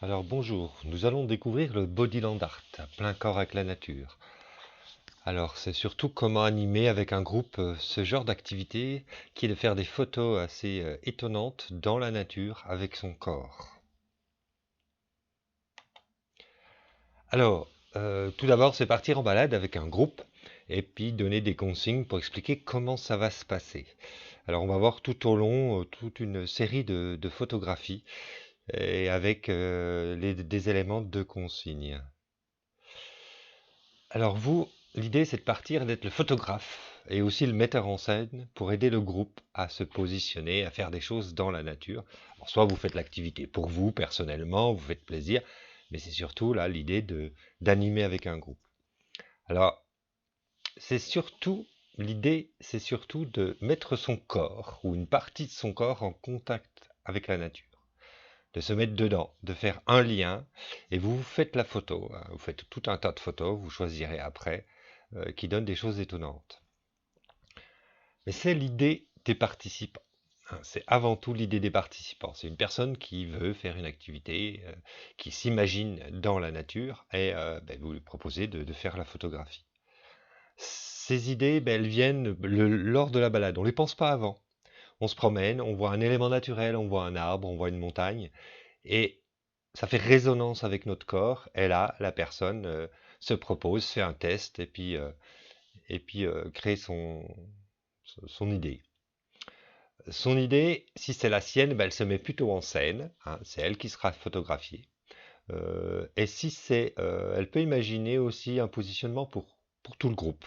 Alors bonjour, nous allons découvrir le Bodyland Art, plein corps avec la nature. Alors c'est surtout comment animer avec un groupe ce genre d'activité qui est de faire des photos assez étonnantes dans la nature avec son corps. Alors, tout d'abord c'est partir en balade avec un groupe et puis donner des consignes pour expliquer comment ça va se passer. Alors on va voir tout au long toute une série de photographies et avec des éléments de consignes. Alors vous, l'idée c'est de partir d'être le photographe et aussi le metteur en scène pour aider le groupe à se positionner, à faire des choses dans la nature. Alors soit vous faites l'activité pour vous personnellement, vous faites plaisir, mais c'est surtout là l'idée de d'animer avec un groupe. Alors c'est surtout l'idée, c'est surtout de mettre son corps ou une partie de son corps en contact avec la nature, de se mettre dedans, de faire un lien, et vous faites la photo, hein. Vous faites tout un tas de photos, vous choisirez après, qui donnent des choses étonnantes. Mais c'est l'idée des participants, hein. C'est avant tout l'idée des participants. C'est une personne qui veut faire une activité, qui s'imagine dans la nature, et ben, vous lui proposez de faire la photographie. Ces idées, ben, elles viennent lors de la balade. On ne les pense pas avant. On se promène, on voit un élément naturel, on voit un arbre, on voit une montagne, et ça fait résonance avec notre corps. Et là, la personne se propose, fait un test et puis crée son idée. Son idée, si c'est la sienne, ben, elle se met plutôt en scène, hein, c'est elle qui sera photographiée. Et si c'est, elle peut imaginer aussi un positionnement pour tout le groupe.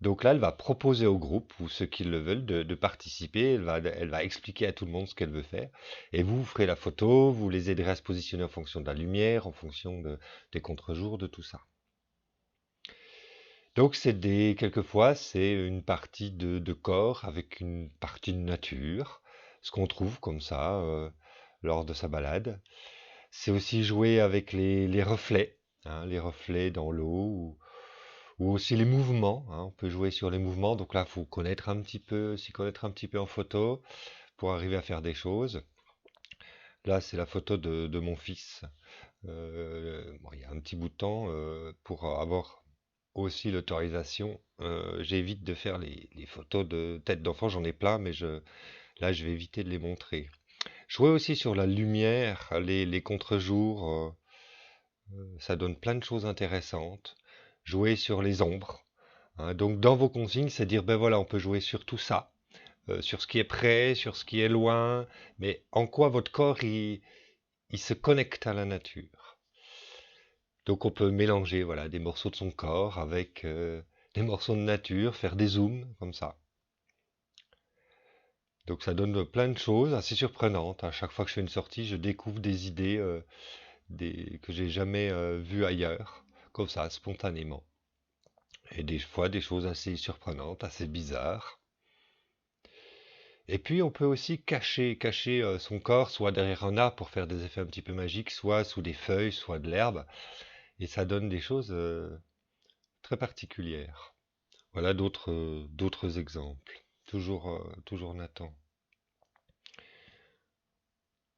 Donc là, elle va proposer au groupe, ou ceux qui le veulent, de participer. Elle va expliquer à tout le monde ce qu'elle veut faire. Et vous ferez la photo, vous les aiderez à se positionner en fonction de la lumière, en fonction des contre-jours, de tout ça. Donc quelquefois, c'est une partie de corps avec une partie de nature, ce qu'on trouve comme ça lors de sa balade. C'est aussi jouer avec les reflets, hein, les reflets dans l'eau, ou aussi les mouvements, hein. On peut jouer sur les mouvements, donc là, il faut connaître un petit peu, s'y connaître un petit peu en photo pour arriver à faire des choses. Là, c'est la photo de mon fils. Bon, il y a un petit bout de temps, pour avoir aussi l'autorisation, j'évite de faire les photos de tête d'enfant, j'en ai plein, mais là, je vais éviter de les montrer. Jouer aussi sur la lumière, les contre-jours, ça donne plein de choses intéressantes. Jouer sur les ombres, hein. Donc dans vos consignes, c'est dire, ben voilà, on peut jouer sur tout ça, sur ce qui est près, sur ce qui est loin, mais en quoi votre corps, il se connecte à la nature. Donc on peut mélanger, voilà, des morceaux de son corps avec des morceaux de nature, faire des zooms comme ça. Donc ça donne plein de choses assez surprenantes. À chaque fois que je fais une sortie, je découvre des idées que j'ai jamais vues ailleurs, comme ça, spontanément. Et des fois des choses assez surprenantes, assez bizarres. Et puis on peut aussi cacher son corps, soit derrière un arbre pour faire des effets un petit peu magiques, soit sous des feuilles, soit de l'herbe. Et ça donne des choses très particulières. Voilà d'autres exemples. Toujours Nathan.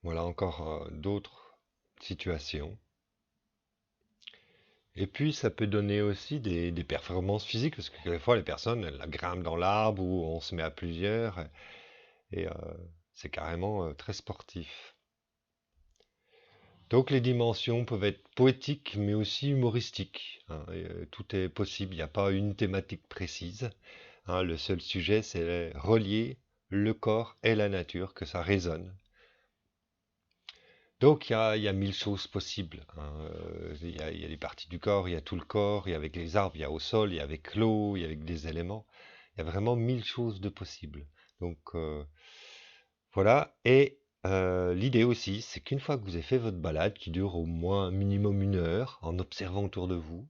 Voilà encore d'autres situations. Et puis ça peut donner aussi des performances physiques, parce que quelquefois les personnes, elles la grimpent dans l'arbre ou on se met à plusieurs, et c'est carrément très sportif. Donc les dimensions peuvent être poétiques mais aussi humoristiques, hein, et, tout est possible, il n'y a pas une thématique précise, hein. Le seul sujet, c'est relier le corps et la nature, que ça résonne. Donc il y a mille choses possibles, hein. Il y a les parties du corps, il y a tout le corps, il y a avec les arbres, il y a au sol, il y a avec l'eau, il y a avec des éléments. Il y a vraiment mille choses de possibles. Donc voilà. Et l'idée aussi, c'est qu'une fois que vous avez fait votre balade, qui dure au moins minimum 1 heure, en observant autour de vous,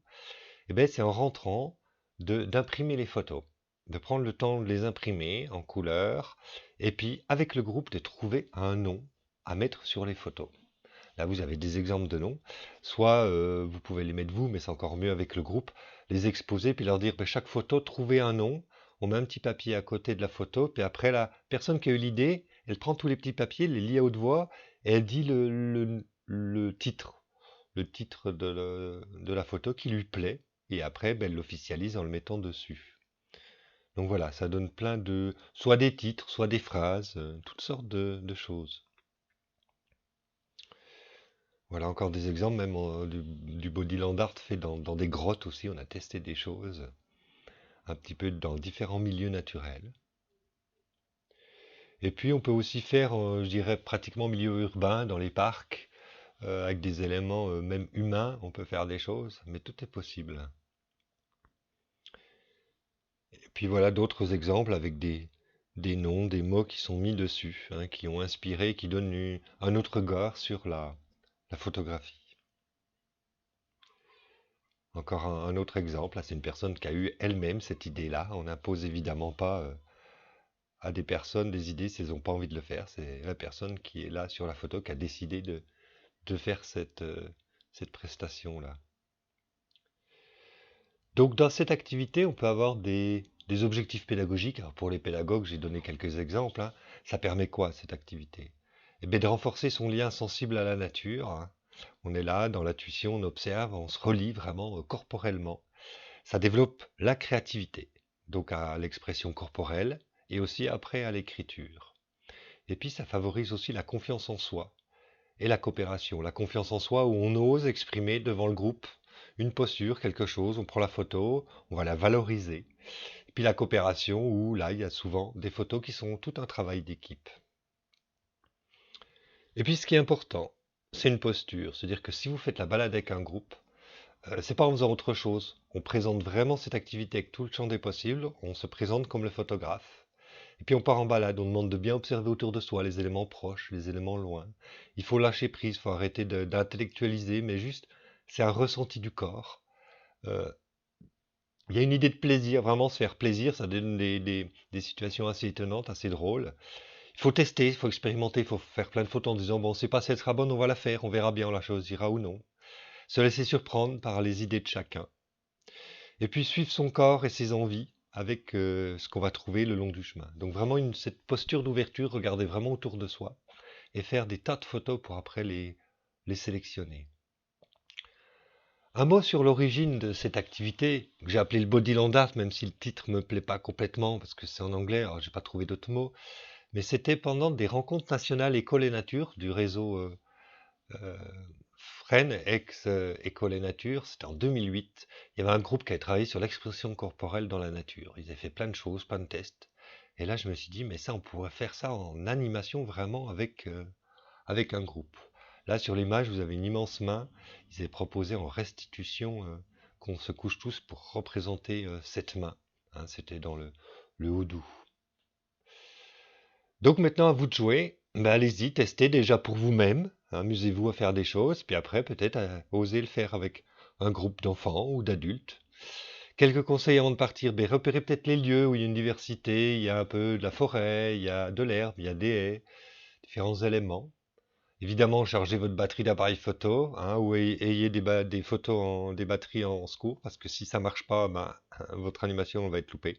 et ben c'est en rentrant d'imprimer les photos, de prendre le temps de les imprimer en couleur, et puis avec le groupe de trouver un nom à mettre sur les photos. Là, vous avez des exemples de noms. Soit vous pouvez les mettre vous, mais c'est encore mieux avec le groupe, les exposer, puis leur dire, ben, chaque photo, trouvez un nom. On met un petit papier à côté de la photo, puis après, la personne qui a eu l'idée, elle prend tous les petits papiers, les lit à haute voix, et elle dit le titre, de la photo qui lui plaît, et après, ben, elle l'officialise en le mettant dessus. Donc voilà, ça donne plein de, soit des titres, soit des phrases, toutes sortes de choses. Voilà encore des exemples, même du bodyland art fait dans des grottes aussi. On a testé des choses un petit peu dans différents milieux naturels. Et puis on peut aussi faire, je dirais, pratiquement milieu urbain, dans les parcs, avec des éléments même humains, on peut faire des choses, mais tout est possible. Et puis voilà d'autres exemples avec des noms, des mots qui sont mis dessus, hein, qui ont inspiré, qui donnent un autre regard sur la photographie. Encore un autre exemple, là, c'est une personne qui a eu elle-même cette idée-là. On n'impose évidemment pas à des personnes des idées si elles n'ont pas envie de le faire. C'est la personne qui est là sur la photo qui a décidé de faire cette prestation-là. Donc dans cette activité, on peut avoir des objectifs pédagogiques. Alors pour les pédagogues, j'ai donné quelques exemples, hein. Ça permet quoi cette activité? Eh bien, de renforcer son lien sensible à la nature, hein. On est là, dans l'intuition, on observe, on se relie vraiment corporellement. Ça développe la créativité, donc à l'expression corporelle et aussi après à l'écriture. Et puis ça favorise aussi la confiance en soi et la coopération. La confiance en soi où on ose exprimer devant le groupe une posture, quelque chose, on prend la photo, on va la valoriser. Et puis la coopération où là, il y a souvent des photos qui sont tout un travail d'équipe. Et puis ce qui est important, c'est une posture. C'est-à-dire que si vous faites la balade avec un groupe, c'est pas en faisant autre chose. On présente vraiment cette activité avec tout le champ des possibles. On se présente comme le photographe. Et puis on part en balade. On demande de bien observer autour de soi les éléments proches, les éléments loin. Il faut lâcher prise, il faut arrêter d'intellectualiser, mais juste, c'est un ressenti du corps. Euh, Il y a une idée de plaisir, vraiment se faire plaisir, ça donne des situations assez étonnantes, assez drôles. Il faut tester, il faut expérimenter, il faut faire plein de photos en disant, bon, on sait pas si elle sera bonne, on va la faire, on verra bien, on la choisira ou non. Se laisser surprendre par les idées de chacun. Et puis suivre son corps et ses envies avec ce qu'on va trouver le long du chemin. Donc vraiment cette posture d'ouverture, regarder vraiment autour de soi et faire des tas de photos pour après les sélectionner. Un mot sur l'origine de cette activité, que j'ai appelé le bodyland art, même si le titre me plaît pas complètement parce que c'est en anglais, alors j'ai pas trouvé d'autres mots, mais c'était pendant des rencontres nationales École et Nature du réseau euh, Fresnes, ex-École et Nature, c'était en 2008. Il y avait un groupe qui avait travaillé sur l'expression corporelle dans la nature. Ils avaient fait plein de choses, plein de tests. Et là, je me suis dit, mais ça, on pourrait faire ça en animation vraiment avec un groupe. Là, sur l'image, vous avez une immense main. Ils avaient proposé en restitution qu'on se couche tous pour représenter cette main, hein. C'était dans le Houdou. Donc maintenant, à vous de jouer. Ben, allez-y, testez déjà pour vous-même. Amusez-vous à faire des choses, puis après, peut-être oser le faire avec un groupe d'enfants ou d'adultes. Quelques conseils avant de partir. Ben, repérez peut-être les lieux où il y a une diversité, il y a un peu de la forêt, il y a de l'herbe, il y a des haies, différents éléments. Évidemment, chargez votre batterie d'appareil photo, hein, ou ayez des photos des batteries en secours, parce que si ça marche pas, ben, votre animation va être loupée.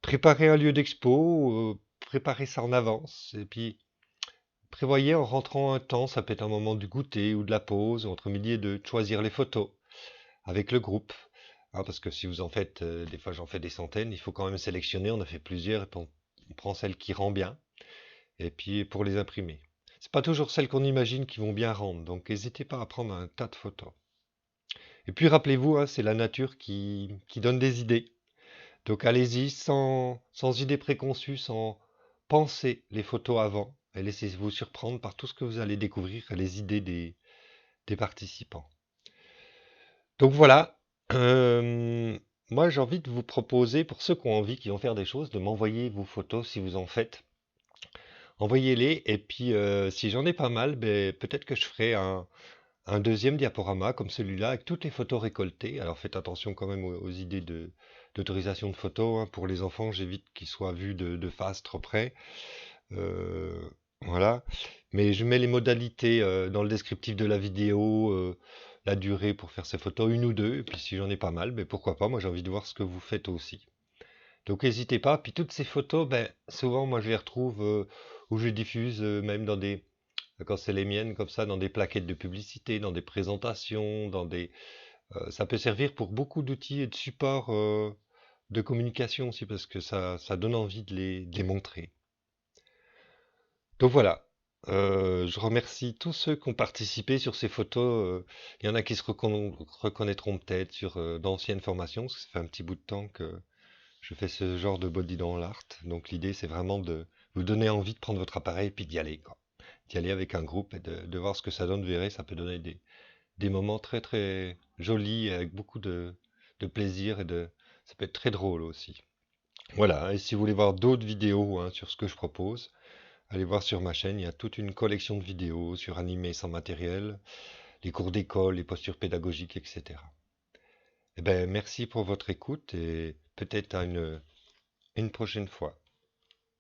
Préparez un lieu d'expo, préparez ça en avance, et puis prévoyez en rentrant un temps, ça peut être un moment du goûter ou de la pause, entre midi et deux, de choisir les photos avec le groupe. Hein, parce que si vous en faites, des fois j'en fais des centaines, il faut quand même sélectionner, on a fait plusieurs, et puis on prend celle qui rend bien, et puis pour les imprimer. C'est pas toujours celles qu'on imagine qui vont bien rendre, donc n'hésitez pas à prendre un tas de photos. Et puis rappelez-vous, hein, c'est la nature qui donne des idées. Donc allez-y sans idées préconçues, sans penser les photos avant, et laissez-vous surprendre par tout ce que vous allez découvrir, les idées des participants. Donc voilà, euh, moi j'ai envie de vous proposer, pour ceux qui ont envie, qui vont faire des choses, de m'envoyer vos photos si vous en faites. Envoyez-les, et puis si j'en ai pas mal, ben, peut-être que je ferai un deuxième diaporama comme celui-là avec toutes les photos récoltées. Alors faites attention quand même aux idées d'autorisation de photos, hein. Pour les enfants, j'évite qu'ils soient vus de face trop près. Euh, voilà. Mais je mets les modalités dans le descriptif de la vidéo, la durée pour faire ces photos, une ou deux. Et puis si j'en ai pas mal, ben pourquoi pas, moi j'ai envie de voir ce que vous faites aussi. Donc n'hésitez pas. Puis toutes ces photos, ben, souvent moi je les retrouve ou je les diffuse même dans quand c'est les miennes comme ça, dans des plaquettes de publicité, dans des présentations, ça peut servir pour beaucoup d'outils et de supports de communication aussi, parce que ça donne envie de les montrer. Donc voilà. Je remercie tous ceux qui ont participé sur ces photos. Il y en a qui se reconnaîtront peut-être sur d'anciennes formations, parce que ça fait un petit bout de temps que je fais ce genre de body dans l'art. Donc l'idée, c'est vraiment de vous donner envie de prendre votre appareil et puis d'y aller, quoi. D'y aller avec un groupe et de voir ce que ça donne. Vous verrez, ça peut donner des moments très très jolis, avec beaucoup de plaisir ça peut être très drôle aussi. Voilà, et si vous voulez voir d'autres vidéos hein, sur ce que je propose, allez voir sur ma chaîne, il y a toute une collection de vidéos sur animer sans matériel, les cours d'école, les postures pédagogiques, etc. Eh ben, merci pour votre écoute et peut-être à une prochaine fois.